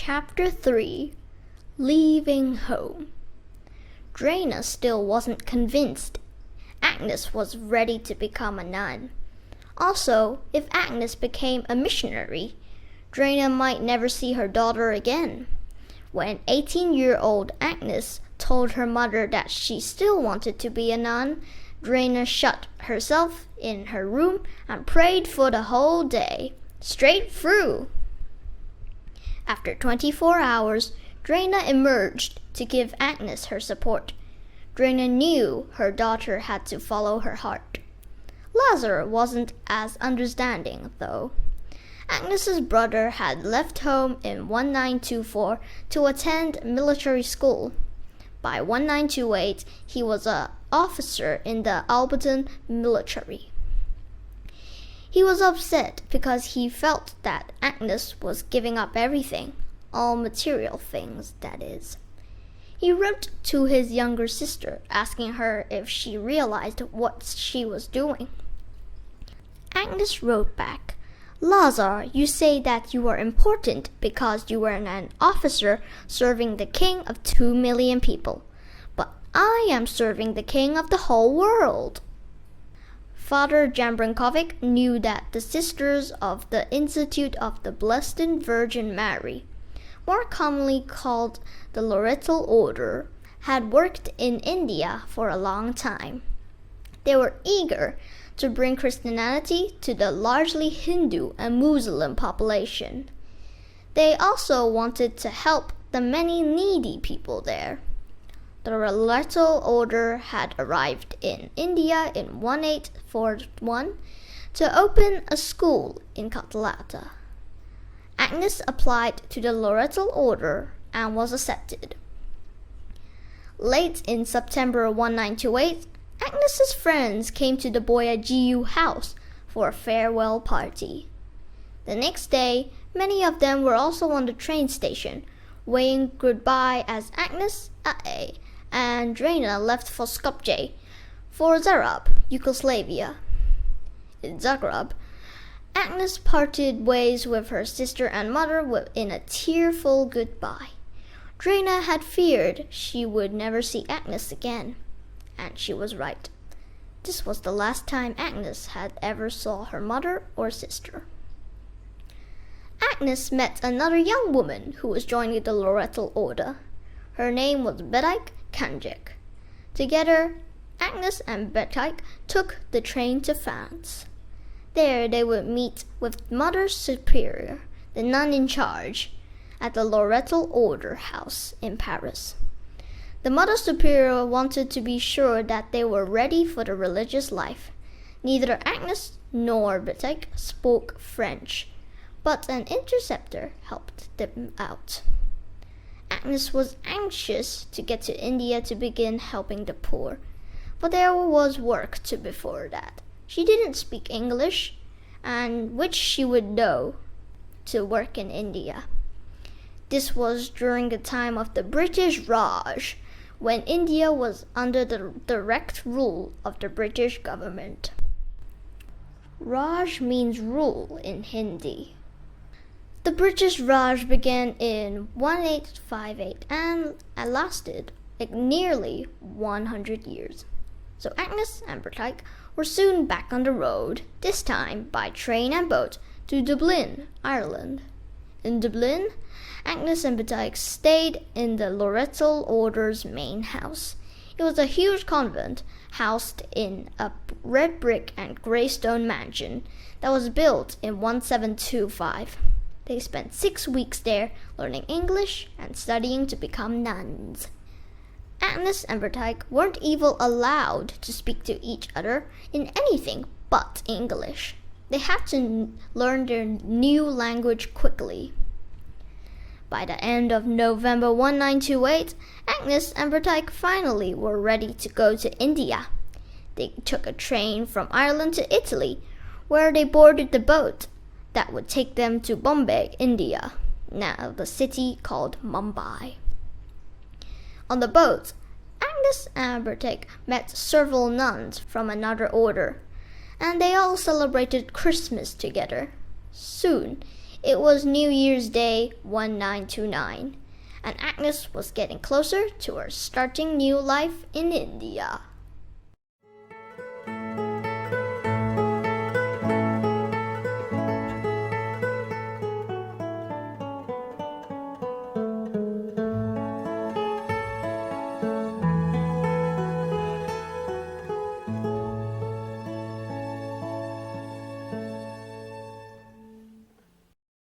Chapter 3 Leaving Home. Drena still wasn't convinced. Agnes was ready to become a nun. Also, if Agnes became a missionary, Drena might never see her daughter again. When 18-year-old Agnes told her mother that she still wanted to be a nun, Drena shut herself in her room and prayed for the whole day, straight through. After 24 hours, Drena emerged to give Agnes her support. Drena knew her daughter had to follow her heart. Lazar wasn't as understanding, though. Agnes's brother had left home in 1924 to attend military school. By 1928, he was an officer in the Albertan military. He was upset because he felt that Agnes was giving up everything, all material things, that is. He wrote to his younger sister, asking her if she realized what she was doing. Agnes wrote back, "Lazar, you say that you are important because you were an officer serving the king of 2 million people. But I am serving the king of the whole world." Father Jambrinkovic knew that the Sisters of the Institute of the Blessed Virgin Mary, more commonly called the Loretal Order, had worked in India for a long time. They were eager to bring Christianity to the largely Hindu and Muslim population. They also wanted to help the many needy people there. The Loretal Order had arrived in India in 1841 to open a school in Calcutta. Agnes applied to the Loretal Order and was accepted. Late in September 1928, Agnes's friends came to the Boyajiu house for a farewell party. The next day, many of them were also on the train station, waving goodbye as Agnes and Drena left for Skopje, for Zagreb, Yugoslavia. In Zagreb, Agnes parted ways with her sister and mother in a tearful goodbye. Drena had feared she would never see Agnes again, and she was right. This was the last time Agnes had ever saw her mother or sister. Agnes met another young woman who was joining the Loretal Order. Her name was Bedijk Kanjek. Together, Agnes and Bedijk took the train to France. There they would meet with Mother Superior, the nun in charge, at the Loretal Order house in Paris. The Mother Superior wanted to be sure that they were ready for the religious life. Neither Agnes nor Bedijk spoke French, but an interpreter helped them out. Agnes was anxious to get to India to begin helping the poor, but there was work to before that. She didn't speak English, and which she would know to work in India. This was during the time of the British Raj, when India was under the direct rule of the British government. Raj means rule in Hindi. The British Raj began in 1858 and lasted nearly 100 years. So Agnes and Bedijk were soon back on the road, this time by train and boat to Dublin, Ireland. In Dublin, Agnes and Bedijk stayed in the Loretal Order's main house. It was a huge convent housed in a red brick and grey stone mansion that was built in 1725. They spent 6 weeks there learning English and studying to become nuns. Agnes and Bedijk weren't even allowed to speak to each other in anything but English. They had to learn their new language quickly. By the end of November 1928, Agnes and Bedijk finally were ready to go to India. They took a train from Ireland to Italy, where they boarded the boat that would take them to Bombay, India, now the city called Mumbai. On the boat, Agnes and Bedijk met several nuns from another order, and they all celebrated Christmas together. Soon, It was New Year's Day 1929, and Agnes was getting closer to her starting new life in India.